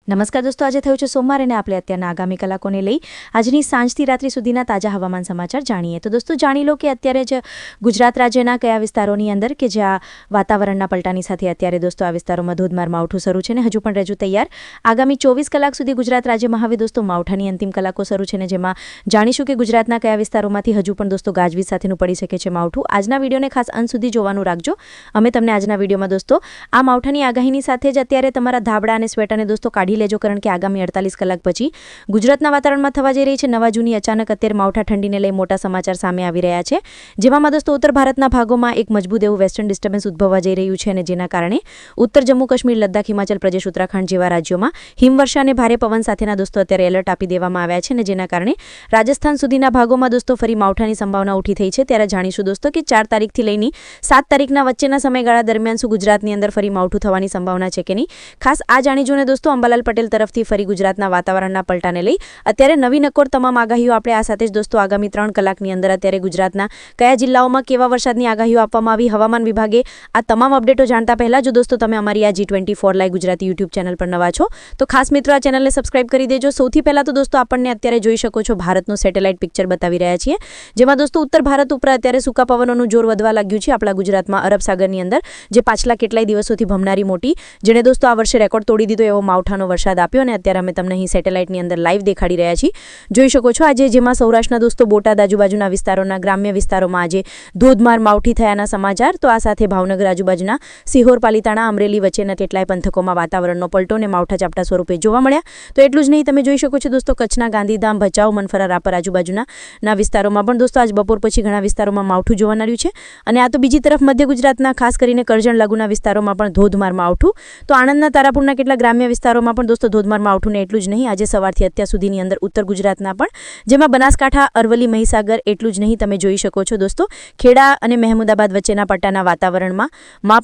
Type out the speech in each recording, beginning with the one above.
નમસ્કાર દોસ્તો, આજે થયું છે સોમવાર અને આપણે અત્યારના આગામી કલાકોને લઈ આજની સાંજથી રાત્રિ સુધીના તાજા હવામાન સમાચાર જાણીએ. તો દોસ્તો જાણી લો કે અત્યારે જ ગુજરાત રાજ્યના કયા વિસ્તારોની અંદર કે જ્યાં વાતાવરણના પલટાની સાથે અત્યારે દોસ્તો આ વિસ્તારોમાં ધોધમાર માવઠું શરૂ છે ને હજુ પણ રહેજો તૈયાર. આગામી 24 કલાક સુધી ગુજરાત રાજ્યમાં હવે દોસ્તો માવઠાની અંતિમ કલાકો શરૂ છે ને જેમાં જાણીશું કે ગુજરાતના કયા વિસ્તારોમાંથી હજુ પણ દોસ્તો ગાજવીજ સાથેનું પડી શકે છે માવઠું. આજના વિડીયોને ખાસ અંત સુધી જોવાનું રાખજો. અમે તમને આજના વિડીયોમાં દોસ્તો આ માવઠાની આગાહીની સાથે જ અત્યારે તમારા ધાબળા અને સ્વેટરને દોસ્તો કાઢી લેજો, કારણ કે આગામી 48 કલાક પછી ગુજરાતના વાતાવરણમાં થવા જઈ રહી છે નવા જૂની અચાનક અત્યારે માવઠા ઠંડીને લઈ મોટા સમાચાર સામે આવી રહ્યા છે, જેમાં દોસ્તો ઉત્તર ભારતના ભાગોમાં એક મજબૂત એવું વેસ્ટર્ન ડિસ્ટર્બન્સ ઉદ્ભવવા જઈ રહ્યું છે અને જેના કારણે ઉત્તર જમ્મુ કાશ્મીર, લદ્દાખ, હિમાચલ પ્રદેશ, ઉત્તરાખંડ જેવા રાજ્યોમાં હિમવર્ષા અને ભારે પવન સાથેના દોસ્તો અત્યારે એલર્ટ આપી દેવામાં આવ્યા છે અને જેના કારણે રાજસ્થાન સુધીના ભાગોમાં દોસ્તો ફરી માવઠાની સંભાવના ઉઠી થઈ છે. ત્યારે જાણીશું દોસ્તો કે 4 તારીખથી લઈને 7 તારીખના વચ્ચેના સમયગાળા દરમિયાન શું ગુજરાતની અંદર ફરી માવઠું થવાની સંભાવના છે કે નહીં. ખાસ આ જાણીજો ને દોસ્તો અંબાલાલ પટેલ તરફથી ફરી ગુજરાતના વાતાવરણના પલટાને લઈ અત્યારે નવી નક્કોર તમામ આગાહીઓ આપણે આ સાથે જ દોસ્તો આગામી 3 કલાકની અંદર અત્યારે ગુજરાતના કયા જિલ્લાઓમાં કેવા વરસાદની આગાહીઓ આપવામાં આવી, હવામાન વિભાગે આ તમામ અપડેટો જાણતા પહેલા જો દોસ્તો તમે અમારી આ G24 live Gujarati YouTube channel પર નવા છો તો ખાસ મિત્રો આ ચેનલને સબસ્ક્રાઇબ કરી દેજો. સૌથી પહેલા તો દોસ્તો આપણને અત્યારે જોઈ શકો છો ભારતનું સેટેલાઇટ પિક્ચર બતાવી રહ્યા છીએ, જેમાં દોસ્તો ઉત્તર ભારત ઉપર અત્યારે સૂકા પવનોનું જોર વધવા લાગ્યું છે આપણા ગુજરાતમાં અરબ સાગરની અંદર, જે પાછલા કેટલાય દિવસોથી ભમનારી મોટી જેણે દોસ્તો આ વર્ષે રેકોર્ડ તોડી દીધો એવો માવઠાનો વરસાદ આપ્યો અને અત્યારે અમે તમને અહીં સેટેલાઇટની અંદર લાઈવ દેખાડી રહ્યા છીએ. જોઈ શકો છો આજે જેમાં સૌરાષ્ટ્રના દોસ્તો બોટાદ આજુબાજુના વિસ્તારોના ગ્રામ્ય વિસ્તારોમાં આજે ધોધમાર માવઠી થયાના સમાચાર, તો આ સાથે ભાવનગર આજુબાજુના સિહોર, પાલીતાણા, અમરેલી વચ્ચેના કેટલાય પંથકોમાં વાતાવરણનો પલટો અને માવઠા ઝાપટા સ્વરૂપે જોવા મળ્યા. તો એટલું જ નહીં, તમે જોઈ શકો છો દોસ્તો કચ્છના ગાંધીધામ, ભચાઉ, મનફરા, રાપર આજુબાજુના વિસ્તારોમાં પણ દોસ્તો આજ બપોર પછી ઘણા વિસ્તારોમાં માવઠું જોવા મળ્યું છે અને આ તો બીજી તરફ મધ્ય ગુજરાતના ખાસ કરીને કરજણ લાગુના વિસ્તારોમાં પણ ધોધમાર માવઠું. તો આણંદના તારાપુરના કેટલાક ગ્રામ્ય વિસ્તારોમાં પણ દોસ્તો ધોધમાર માવઠું ને એટલું જ નહીં આજે સવારથી અત્યાર સુધીની અંદર ઉત્તર ગુજરાતના પણ જેમાં બનાસકાંઠા, અરવલ્લી, મહીસાગર એટલું જ નહીં, તમે જોઈ શકો છો દોસ્તો ખેડા અને મહેમુદાબાદ વચ્ચેના પટ્ટાના વાતાવરણમાં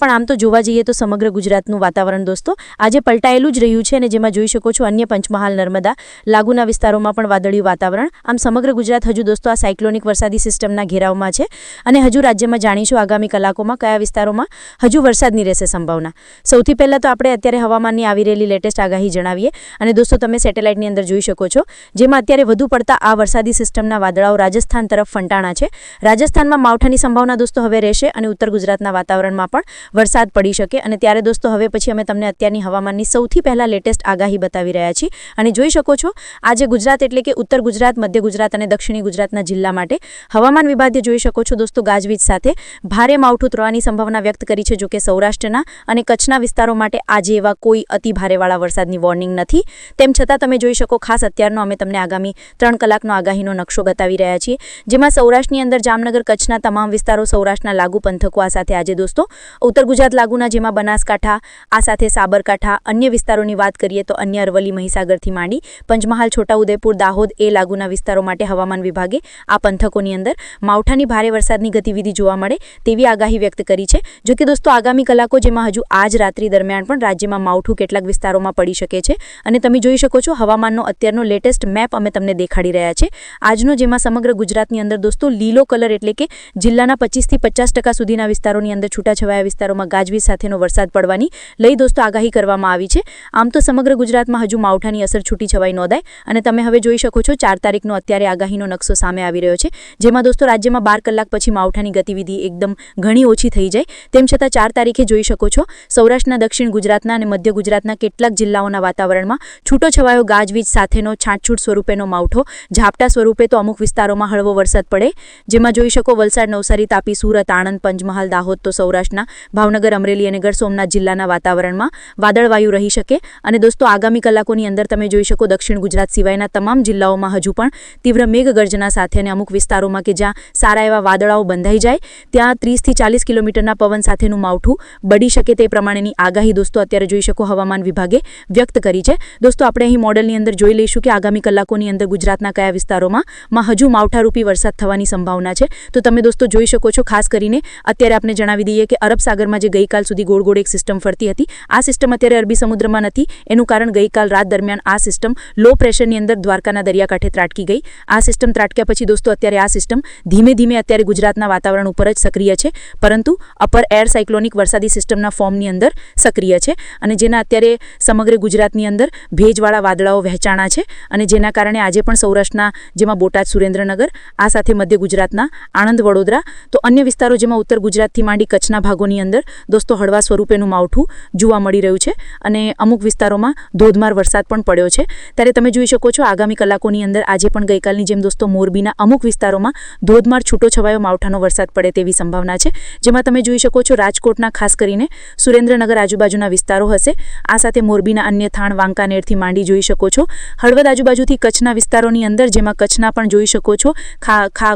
પણ આમ તો જોવા જઈએ તો સમગ્ર ગુજરાતનું વાતાવરણ દોસ્તો આજે પલટાયેલું જ રહ્યું છે અને જેમાં જોઈ શકો છો અન્ય પંચમહાલ, નર્મદા લાગુના વિસ્તારોમાં પણ વાદળિયું વાતાવરણ. આમ સમગ્ર ગુજરાત હજુ દોસ્તો આ સાયક્લોનિક વરસાદી સિસ્ટમના ઘેરાવમાં છે અને હજુ રાજ્યમાં જાણીશું આગામી કલાકોમાં કયા વિસ્તારોમાં હજુ વરસાદની રહેશે સંભાવના. સૌથી પહેલા તો આપણે અત્યારે હવામાનની આવી રહેલી લેટેસ્ટ આગાહી જણાવીએ અને દોસ્તો તમે સેટેલાઇટની અંદર જોઈ શકો છો જેમાં અત્યારે વધુ પડતા આ વરસાદી સિસ્ટમના વાદળાઓ રાજસ્થાન તરફ ફંટાણા છે. રાજસ્થાનમાં માવઠાની સંભાવના દોસ્તો હવે રહેશે અને ઉત્તર ગુજરાતના વાતાવરણમાં પણ વરસાદ પડી શકે અને ત્યારે દોસ્તો હવે પછી અમે તમને અત્યારની હવામાનની સૌથી પહેલા લેટેસ્ટ આગાહી બતાવી રહ્યા છીએ અને જોઈ શકો છો આજે ગુજરાત એટલે કે ઉત્તર ગુજરાત, મધ્ય ગુજરાત અને દક્ષિણી ગુજરાતના જિલ્લા માટે હવામાન વિભાગે જોઈ શકો છો દોસ્તો ગાજવીજ સાથે ભારે માવઠું થવાની સંભાવના વ્યક્ત કરી છે. જોકે સૌરાષ્ટ્રના અને કચ્છના વિસ્તારો માટે આજે એવા કોઈ અતિ ભારેવાળા વરસાદની વોર્નિંગ નથી. તેમ છતાં તમે જોઈ શકો ખાસ અત્યારનો અમે તમને આગામી 3 કલાકનો આગાહીનો નકશો બતાવી રહ્યા છીએ, જેમાં સૌરાષ્ટ્રની અંદર જામનગર, કચ્છના તમામ વિસ્તારો, સૌરાષ્ટ્રના લાગુ પંથકો, આ સાથે આજે દોસ્તો ઉત્તર ગુજરાત લાગુના જેમાં બનાસકાંઠા, આ સાથે સાબરકાંઠા, અન્ય વિસ્તારોની વાત કરીએ તો અન્ય અરવલ્લી, મહીસાગરથી માંડી પંચમહાલ, છોટાઉદેપુર, દાહોદ એ લાગુના વિસ્તારો માટે હવામાન વિભાગે આ પંથકોની અંદર માવઠાની ભારે વરસાદની ગતિવિધિ જોવા મળે તેવી આગાહી વ્યક્ત કરી છે. જો કે દોસ્તો આગામી કલાકો જેમાં હજુ આજ રાત્રિ દરમિયાન પણ રાજ્યમાં માવઠું કેટલાક વિસ્તારોમાં પડી શકે છે અને તમે જોઈ શકો છો હવામાનનો અત્યારનો લેટેસ્ટ મેપ અમે તમને દેખાડી રહ્યા છે આજનો, જેમાં સમગ્ર ગુજરાતની અંદર દોસ્તો લીલો કલર એટલે કે જિલ્લાના 25 થી 50% સુધીના વિસ્તારોની અંદર છૂટાછવાયા વિસ્તારોમાં ગાજવીજ સાથેનો વરસાદ પડવાની લઈ દોસ્તો આગાહી કરવામાં આવી છે. આમ તો સમગ્ર ગુજરાતમાં હજુ માવઠાની અસર છૂટી છવાઈ નોંધાય અને તમે હવે જોઈ શકો છો 4 તારીખનો અત્યારે આગાહીનો નકશો સામે આવી રહ્યો છે, જેમાં દોસ્તો રાજ્યમાં 12 કલાક પછી માવઠાની ગતિવિધિ એકદમ ઘણી ઓછી થઈ જાય. તેમ છતાં 4 તારીખે જોઈ શકો છો સૌરાષ્ટ્રના, દક્ષિણ ગુજરાતના અને મધ્ય ગુજરાતના કેટલાક જિલ્લાઓના વાતાવરણમાં છૂટો છવાયો ગાજવીજ સાથેનો છાંટછૂટ સ્વરૂપેનો માવઠો, ઝાપટા સ્વરૂપે તો અમુક વિસ્તારોમાં હળવો વરસાદ પડે, જેમાં જોઈ શકો વલસાડ, નવસારી, તાપી, સુરત, આણંદ, પંચમહાલ, દાહોદ, તો સૌરાષ્ટ્રના ભાવનગર, અમરેલી અને ગીર સોમનાથ જિલ્લાના વાતાવરણમાં વાદળવાયુ રહી શકે અને દોસ્તો આગામી કલાકોની અંદર તમે જોઈ શકો દક્ષિણ ગુજરાત સિવાયના તમામ જિલ્લાઓમાં હજુ પણ તીવ્ર મેઘગર્જના સાથે અને અમુક વિસ્તારોમાં કે જ્યાં સારા એવા વાદળાઓ બંધાઈ જાય ત્યાં 30 થી 40 કિલોમીટરના પવન સાથેનું માવઠું બળી શકે તે પ્રમાણેની આગાહી દોસ્તો અત્યારે જોઈ શકો હવામાન વિભાગે વ્યક્ત કરી છે. દોસ્તો આપણે અહીં મોડલની અંદર જોઈ લઈશું કે આગામી કલાકોની અંદર ગુજરાતના કયા વિસ્તારોમાં હજુ માવઠારૂપી વરસાદ થવાની સંભાવના છે. તો તમે દોસ્તો જોઈ શકો છો ખાસ કરીને અત્યારે આપણે જણાવી દઈએ કે અરબ સાગરમાં જે ગઈકાલ સુધી ગોળ ગોળ એક સિસ્ટમ ફરતી હતી આ સિસ્ટમ અત્યારે અરબી સમુદ્રમાં નથી. એનું કારણ ગઈકાલ રાત દરમિયાન આ સિસ્ટમ લો પ્રેશરની અંદર દ્વારકાના દરિયાકાંઠે ત્રાટકી ગઈ. આ સિસ્ટમ ત્રાટક્યા પછી દોસ્તો અત્યારે આ સિસ્ટમ ધીમે ધીમે અત્યારે ગુજરાતના વાતાવરણ ઉપર જ સક્રિય છે, પરંતુ અપર એર સાયક્લોનિક વરસાદી સિસ્ટમના ફોર્મની અંદર સક્રિય છે અને જેના અત્યારે સમગ્ર ગુજરાતની અંદર ભેજવાળા વાદળાઓ વહેંચાણા છે અને જેના કારણે આજે પણ સૌરાષ્ટ્રના જેમાં બોટાદ, સુરેન્દ્રનગર, આ સાથે મધ્ય ગુજરાતના આણંદ, વડોદરા, તો અન્ય વિસ્તારો જેમાં ઉત્તર ગુજરાતથી માંડી કચ્છના ભાગોની અંદર દોસ્તો હળવા સ્વરૂપેનું માવઠું જોવા મળી રહ્યું છે અને અમુક વિસ્તારોમાં ધોધમાર વરસાદ પણ પડ્યો છે. ત્યારે તમે જોઈ શકો છો આગામી કલાકોની અંદર આજે પણ ગઈકાલની જેમ દોસ્તો મોરબીના અમુક વિસ્તારોમાં ધોધમાર છૂટોછવાયો માવઠાનો વરસાદ પડે તેવી સંભાવના છે. જેમાં તમે જોઈ શકો છો રાજકોટના ખાસ કરીને સુરેન્દ્રનગર આજુબાજુના વિસ્તારો હશે. આ સાથે મોરબીના અન્ય થાણ, વાંકાનેરથી માંડી જોઈ શકો છો હળવદ આજુબાજુથી કચ્છના વિસ્તારોની અંદર, જેમાં કચ્છના પણ જોઈ શકો છો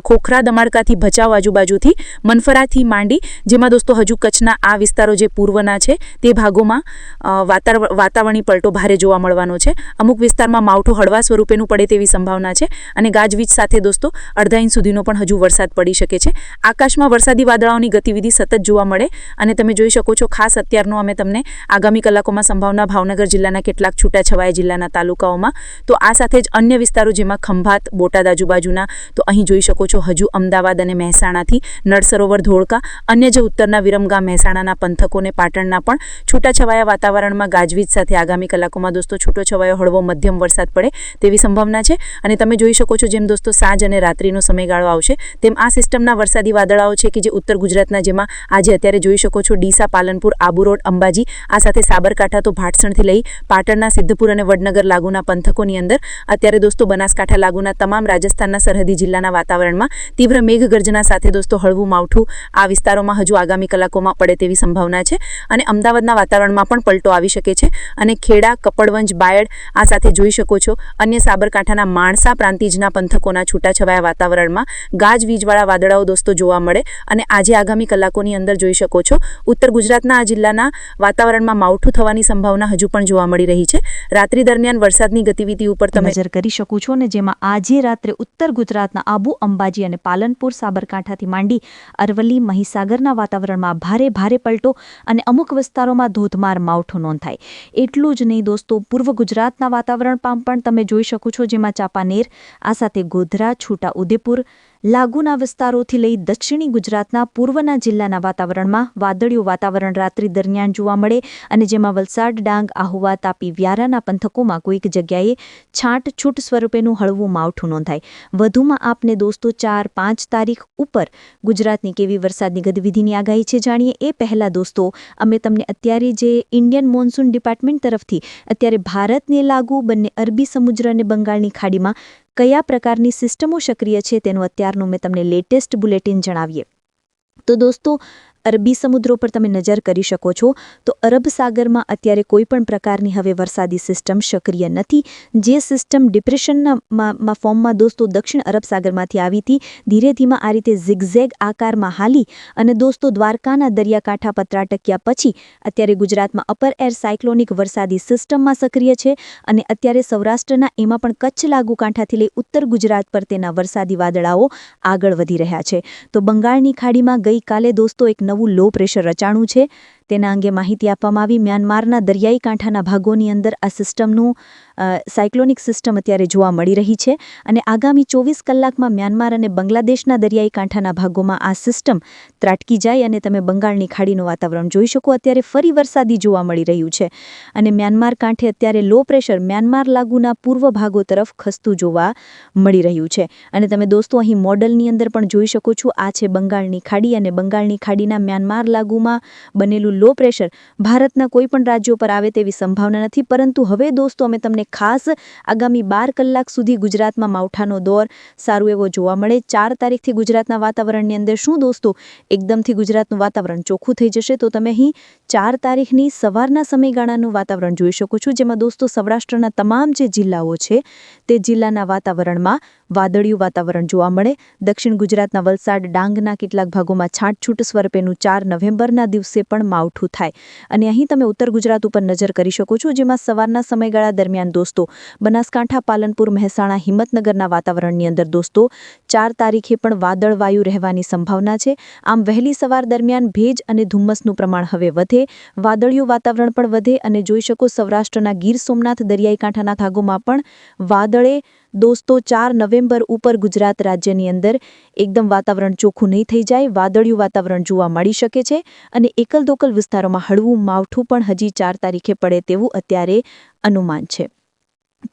ખોખરા, દમાડકાથી ભચાઉ આજુબાજુથી મનફરાથી માંડી, જેમાં દોસ્તો હજુ કચ્છના આ વિસ્તારો જે પૂર્વના છે તે ભાગોમાં વાતાવરણી પલટો ભારે જોવા મળવાનો છે. અમુક વિસ્તારમાં માવઠું હળવા સ્વરૂપેનું પડે તેવી સંભાવના છે અને ગાજવીજ સાથે દોસ્તો અડધા ઇંચ સુધીનો પણ હજુ વરસાદ પડી શકે છે. આકાશમાં વરસાદી વાદળાઓની ગતિવિધિ સતત જોવા મળે અને તમે જોઈ શકો છો ખાસ અત્યારનો અમે તમને આગામી કલાકોમાં સંભાવના ભાવનગર જિલ્લાના કેટલાક છૂટાછવાયા જિલ્લાના તાલુકાઓમાં, તો આ સાથે જ અન્ય વિસ્તારો જેમાં ખંભાત, બોટાદ આજુબાજુના, તો અહીં જોઈ શકો છો હજુ અમદાવાદ અને મહેસાણાથી નળસરોવર, ધોળકા, અન્ય જે ઉત્તરના વિરમગામ, મહેસાણાના પંથકોને પાટણના પણ છૂટાછવાયા વાતાવરણમાં ગાજવીજ સાથે આગામી કલાકોમાં દોસ્તો છૂટોછવાયો હળવો મધ્યમ વરસાદ પડે તેવી સંભાવના છે. અને તમે જોઈ શકો છો જેમ દોસ્તો સાંજ અને રાત્રિનો સમયગાળો આવશે તેમ આ સિસ્ટમના વરસાદી વાદળાઓ છે કે જે ઉત્તર ગુજરાતના, જેમાં આજે અત્યારે જોઈ શકો છો ડીસા, પાલનપુર, આબુ રોડ, અંબાજી, આ સાથે સાબરકાંઠા, તો ભાટસણથી લઈ પાટણના સિદ્ધપુર અને વડનગર લાગુના પંથકોની અંદર, અત્યારે દોસ્તો બનાસકાંઠા લાગુના તમામ રાજસ્થાનના સરહદી જિલ્લાના વાતાવરણમાં તીવ્ર મેઘગર્જના સાથે દોસ્તો હળવું માવઠું આ વિસ્તારોમાં હજુ આગામી કલાકોમાં પડે તેવી સંભાવના છે. અને અમદાવાદના વાતાવરણમાં પણ પલટો આવી શકે છે અને ખેડા, કપડવંજ, બાયડ, આ સાથે જોઈ શકો છો અન્ય સાબરકાંઠાના માણસા પ્રાંતિજના પંથકોના છૂટાછવાયા વાતાવરણમાં ગાજવીજવાળા વાદળાઓ દોસ્તો જોવા મળે અને આજે આગામી કલાકોની અંદર જોઈ શકો છો ઉત્તર ગુજરાતના આ જિલ્લાના વાતાવરણમાં માવઠું થવાની સંભાવના હજુ પણ જોવા મળી રહી છે. રાત્રિ દરમિયાન વરસાદની ગતિવિધિ ઉપર તમે નજર કરી શકો છો અને જેમાં આજે રાત્રે ઉત્તર ગુજરાતના આબુ, અંબાજી અને પાલનપુર, સાબરકાંઠાથી માંડી અરવલ્લી, મહીસાગરના વાતાવરણમાં ભારે પલટો અને અમુક વિસ્તારોમાં ધોધમાર માવઠું નોંધાય. એટલું જ નહીં દોસ્તો, પૂર્વ ગુજરાતના વાતાવરણમાં પણ તમે જોઈ શકો છો, જેમાં ચાંપાનેર, આ સાથે ગોધરા, છોટા ઉદેપુર લાગુના વિસ્તારોથી લઈ દક્ષિણી ગુજરાતના પૂર્વના જિલ્લાના વાતાવરણમાં વાદળિયું વાતાવરણ રાત્રિ દરમિયાન જોવા મળે અને જેમાં વલસાડ, ડાંગ, આહુવા, તાપી, વ્યારાના પંથકોમાં કોઈક જગ્યાએ છાંટછૂટ સ્વરૂપેનું હળવું માવઠું નોંધાય. વધુમાં આપને દોસ્તો 4-5 તારીખ ઉપર ગુજરાતની કેવી વરસાદની ગતિવિધિની આગાહી છે જાણીએ એ પહેલા દોસ્તો અમે તમને અત્યારે જે ઇન્ડિયન મોન્સૂન ડિપાર્ટમેન્ટ તરફથી અત્યારે ભારતને લાગુ બંને અરબી સમુદ્ર અને બંગાળની ખાડીમાં કયા પ્રકારની સિસ્ટમો સક્રિય છે તેનું અત્યારનું મેં તમને લેટેસ્ટ બુલેટિન જણાવીએ. તો દોસ્તો અરબી સમુદ્ર પર તમે નજર કરી શકો છો તો અરબ સાગરમાં અત્યારે કોઈ પણ પ્રકારની હવે વરસાદી સિસ્ટમ સક્રિય નથી. જે સિસ્ટમ ડિપ્રેશનના ફોર્મમાં દોસ્તો દક્ષિણ અરબ સાગરમાંથી આવી હતી, ધીરે ધીમે આ રીતે ઝિગઝેગ આકારમાં હાલી અને દોસ્તો દ્વારકાના દરિયાકાંઠા પર ત્રાટક્યા પછી અત્યારે ગુજરાતમાં અપર એર સાયક્લોનિક વરસાદી સિસ્ટમમાં સક્રિય છે અને અત્યારે સૌરાષ્ટ્રના એમાં પણ કચ્છ લાગુ કાંઠાથી લઈ ઉત્તર ગુજરાત પર તેના વરસાદી વાદળાઓ આગળ વધી રહ્યા છે. તો બંગાળની ખાડીમાં ગઈકાલે દોસ્તો એક નવું લો પ્રેશર રચાણું છે. તેના અંગે માહિતી આપવામાં આવી. મ્યાનમારના દરિયાઈ કાંઠાના ભાગોની અંદર આ સિસ્ટમનું સાયક્લોનિક સિસ્ટમ અત્યારે જોવા મળી રહી છે અને આગામી 24 કલાકમાં મ્યાનમાર અને બાંગ્લાદેશના દરિયાઈ કાંઠાના ભાગોમાં આ સિસ્ટમ ત્રાટકી જાય અને તમે બંગાળની ખાડીનું વાતાવરણ જોઈ શકો. અત્યારે ફરી વરસાદી જોવા મળી રહ્યું છે અને મ્યાનમાર કાંઠે અત્યારે લો પ્રેશર મ્યાનમાર લાગુના પૂર્વ ભાગો તરફ ખસતું જોવા મળી રહ્યું છે. અને તમે દોસ્તો અહીં મોડલની અંદર પણ જોઈ શકો છો, આ છે બંગાળની ખાડી અને બંગાળની ખાડીના મ્યાનમાર લાગુમાં બનેલું લો પ્રેશર ભારતના કોઈ પણ રાજ્યો પર આવે તેવી સંભાવના નથી. પરંતુ હવે દોસ્તો અમે તમને ખાસ આગામી 12 કલાક સુધી ગુજરાતમાં માવઠાનો દોર સારું એવો જોવા મળે. 4 તારીખથી ગુજરાતના વાતાવરણની અંદર શું દોસ્તો એકદમથી ગુજરાતનું વાતાવરણ ચોખ્ખું થઈ જશે. તો તમે અહીં 4 તારીખની સવારના સમયગાળાનું વાતાવરણ જોઈ શકો છો, જેમાં દોસ્તો સૌરાષ્ટ્રના તમામ જે જિલ્લાઓ છે તે જિલ્લાના વાતાવરણમાં વાદળિયું વાતાવરણ જોવા મળે. દક્ષિણ ગુજરાતના વલસાડ, ડાંગના કેટલાક ભાગોમાં છાંટછૂટ સ્વરૂપેનું 4 નવેમ્બરના દિવસે પણ માવઠું થાય. અને અહીં તમે ઉત્તર ગુજરાત ઉપર નજર કરી શકો છો, જેમાં સવારના સમયગાળા દરમિયાન દોસ્તો બનાસકાંઠા, પાલનપુર, મહેસાણા, હિંમતનગરના વાતાવરણની અંદર દોસ્તો 4 તારીખે પણ વાદળવાયુ રહેવાની સંભાવના છે. આમ વહેલી સવાર દરમિયાન ભેજ અને ધુમ્મસનું પ્રમાણ હવે વધે સાથે વાદળિયું વાતાવરણ પણ વધે અને જોઈ શકો સૌરાષ્ટ્રના ગીર સોમનાથ દરિયાઈ કાંઠાના ભાગોમાં પણ વાદળે દોસ્તો 4 નવેમ્બર ઉપર ગુજરાત રાજ્યની અંદર એકદમ વાતાવરણ ચોખ્ખું નહીં થઈ જાય, વાદળિયું વાતાવરણ જોવા મળી શકે છે અને એકલ-દોકલ વિસ્તારોમાં હળવું માવઠું પણ હજી 4 તારીખે પડે તેવું અત્યારે અનુમાન છે.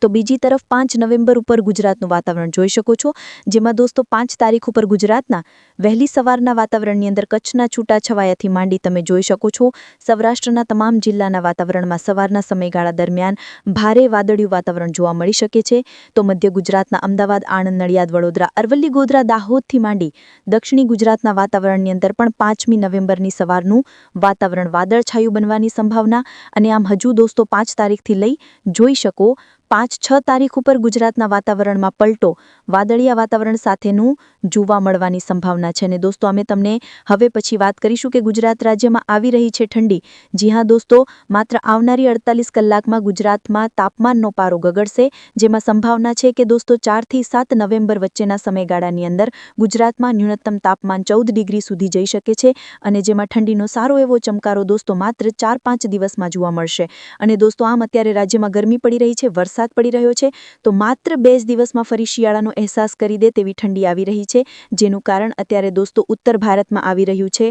તો બીજી તરફ 5 નવેમ્બર ઉપર ગુજરાતનું વાતાવરણ જોઈ શકો છો, જેમાં દોસ્તો 5 તારીખ ઉપર ગુજરાતના વહેલી સવારના વાતાવરણની અંદર કચ્છના છૂટાછવાયાથી માંડી તમે જોઈ શકો છો સૌરાષ્ટ્રના તમામ જિલ્લાના વાતાવરણમાં સવારના સમયગાળા દરમિયાન ભારે વાદળિયું વાતાવરણ જોવા મળી શકે છે. તો મધ્ય ગુજરાતના અમદાવાદ, આણંદ, નડિયાદ, વડોદરા, અરવલ્લી, ગોધરા, દાહોદથી માંડી દક્ષિણી ગુજરાતના વાતાવરણની અંદર પણ 5મી નવેમ્બરની સવારનું વાતાવરણ વાદળછાયું બનવાની સંભાવના. અને આમ હજુ દોસ્તો 5 તારીખથી લઈ જોઈ શકો 5-6 તારીખ ઉપર ગુજરાતના વાતાવરણમાં પલટો વાદળિયા વાતાવરણ સાથેનું જોવા મળવાની સંભાવના છે. અને દોસ્તો અમે તમને હવે પછી વાત કરીશું કે ગુજરાત રાજ્યમાં આવી રહી છે ઠંડી. જી હા દોસ્તો, માત્ર આવનારી 48 કલાકમાં ગુજરાતમાં તાપમાનનો પારો ગગડશે, જેમાં સંભાવના છે કે દોસ્તો 4 થી 7 નવેમ્બર વચ્ચેના સમયગાળાની અંદર ગુજરાતમાં ન્યૂનતમ તાપમાન 14 ડિગ્રી સુધી જઈ શકે છે અને જેમાં ઠંડીનો સારો એવો ચમકારો દોસ્તો માત્ર 4-5 દિવસમાં જોવા મળશે. અને દોસ્તો આમ અત્યારે રાજ્યમાં ગરમી પડી રહી છે, વરસાદ પડી રહ્યો છે, તો માત્ર 2 જ દિવસમાં ફરી શિયાળાનો અહેસાસ કરી દે તેવી ઠંડી આવી રહી છે, જેનું કારણ અત્યારે દોસ્તો ઉત્તર ભારતમાં આવી રહ્યું છે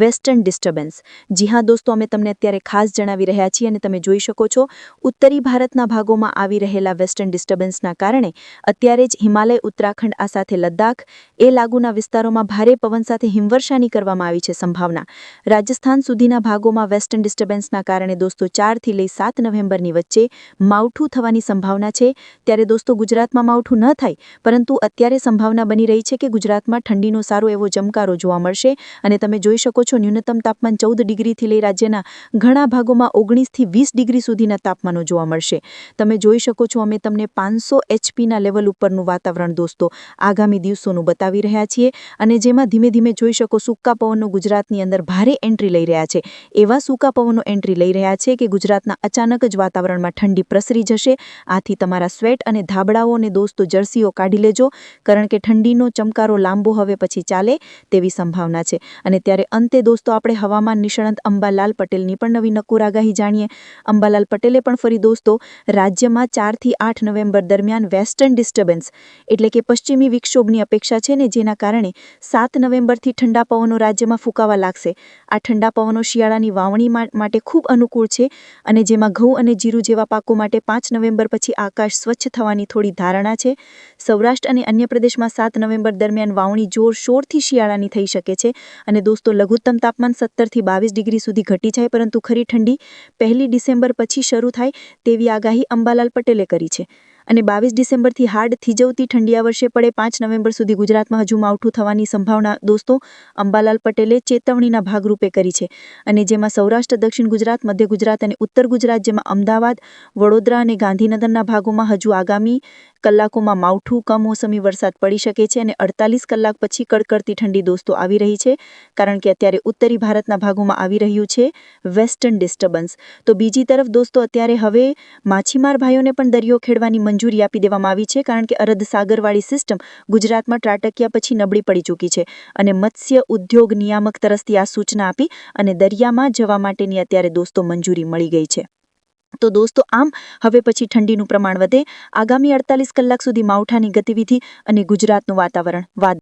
વેસ્ટર્ન ડિસ્ટર્બન્સ. જી હા દોસ્તો, અમે તમને અત્યારે ખાસ જણાવી રહ્યા છીએ અને તમે જોઈ શકો છો ઉત્તરી ભારતના ભાગોમાં આવી રહેલા વેસ્ટર્ન ડિસ્ટર્બન્સના કારણે અત્યારે જ હિમાલય, ઉત્તરાખંડ આ સાથે લદ્દાખ એ લાગુના વિસ્તારોમાં ભારે પવન સાથે હિમવર્ષાની કરવામાં આવી છે સંભાવના. રાજસ્થાન સુધીના ભાગોમાં વેસ્ટર્ન ડિસ્ટર્બન્સના કારણે દોસ્તો 4 થી લઈ 7 નવેમ્બરની વચ્ચે માવઠું થવાની સંભાવના છે. ત્યારે દોસ્તો ગુજરાતમાં માવઠું ન થાય, પરંતુ અત્યારે સંભાવના બની રહી છે કે ગુજરાતમાં ઠંડીનો સારો એવો જમકારો જોવા મળશે. અને તમે જોઈ શકો છો ન્યૂનતમ તાપમાન 14 ડિગ્રીથી લઈ રાજ્યના ઘણા ભાગોમાં 19 થી 20 ડિગ્રી સુધીના તાપમાનો જોવા મળશે. તમે જોઈ શકો છો અમે તમને 500 HPના લેવલ ઉપરનું વાતાવરણ દોસ્તો આગામી દિવસોનું બતાવી રહ્યા છીએ અને જેમાં ધીમે ધીમે જોઈ શકો સૂકા પવનો ગુજરાતની અંદર ભારે એન્ટ્રી લઈ રહ્યા છે. એવા સૂકા પવનો એન્ટ્રી લઈ રહ્યા છે કે ગુજરાતના અચાનક જ વાતાવરણમાં ઠંડી પ્રસરી જશે. આથી તમારા સ્વેટ અને ધાબળાઓને દોસ્તો જર્સીઓ કાઢી લેજો, કારણ કે ઠંડીનો ચમકારો લાંબો હવે પછી ચાલે તેવી સંભાવના છે. અને ત્યારે અંતે દોસ્તો આપણે હવામાન નિષ્ણાંત અંબાલાલ પટેલની પણ નવી નક્કોર આગાહી જાણીએ. અંબાલાલ પટેલે પણ ફરી દોસ્તો રાજ્યમાં 4 થી 8 નવેમ્બર દરમિયાન વેસ્ટર્ન ડિસ્ટર્બન્સ એટલે કે પશ્ચિમી વિક્ષોભની અપેક્ષા છે ને જેના કારણે 7 નવેમ્બરથી ઠંડા પવનો રાજ્યમાં ફૂંકાવા લાગશે. આ ઠંડા પવનો શિયાળાની વાવણી માટે ખૂબ અનુકૂળ છે અને જેમાં ઘઉં અને જીરું જેવા પાકો માટે 5 નવેમ્બર પછી આકાશ સ્વચ્છ થવાની થોડી ધારણા છે. સૌરાષ્ટ્ર અને અન્ય પ્રદેશમાં 7 નવેમ્બર દરમિયાન વાવણી જોરશોરથી શિયાળાની થઈ શકે છે અને દોસ્તો લઘુત્તમ તાપમાન 17 થી 22 ડિગ્રી સુધી ઘટી જાય, પરંતુ ખરી ઠંડી 1 ડિસેમ્બર પછી શરૂ થાય તેવી આગાહી અંબાલાલ પટેલે કરી છે. અને 22 ડિસેમ્બરથી હાડ થીજવતી ઠંડી આ વર્ષે પડે. 5 નવેમ્બર સુધી ગુજરાતમાં હજુ માવઠું થવાની સંભાવના દોસ્તો અંબાલાલ પટેલે ચેતવણીના ભાગરૂપે કરી છે. અને જેમાં સૌરાષ્ટ્ર, દક્ષિણ ગુજરાત, મધ્ય ગુજરાત અને ઉત્તર ગુજરાત, જેમાં અમદાવાદ, વડોદરા અને ગાંધીનગરના ભાગોમાં હજુ આગામી કલાકોમાં માવઠું, કમોસમી વરસાદ પડી શકે છે અને 48 કલાક પછી કડકડતી ઠંડી દોસ્તો આવી રહી છે, કારણ કે અત્યારે ઉત્તરી ભારતના ભાગોમાં આવી રહ્યું છે વેસ્ટર્ન ડિસ્ટર્બન્સ. તો બીજી તરફ દોસ્તો અત્યારે હવે માછીમાર ભાઈઓને પણ દરિયો ખેડવાની મંજૂરી આપી દેવામાં આવી છે, કારણ કે અરબ સાગરવાળી સિસ્ટમ ગુજરાતમાં ત્રાટક્યા પછી નબળી પડી ચૂકી છે અને મત્સ્ય ઉદ્યોગ નિયામક તરફથી આ સૂચના આપી અને દરિયામાં જવા માટેની અત્યારે દોસ્તો મંજૂરી મળી ગઈ છે. તો દોસ્તો આમ હવે પછી ઠંડીનું પ્રમાણ વધે. આગામી 48 કલાક સુધી માવઠાની ગતિવિધિ અને ગુજરાતનું વાતાવરણ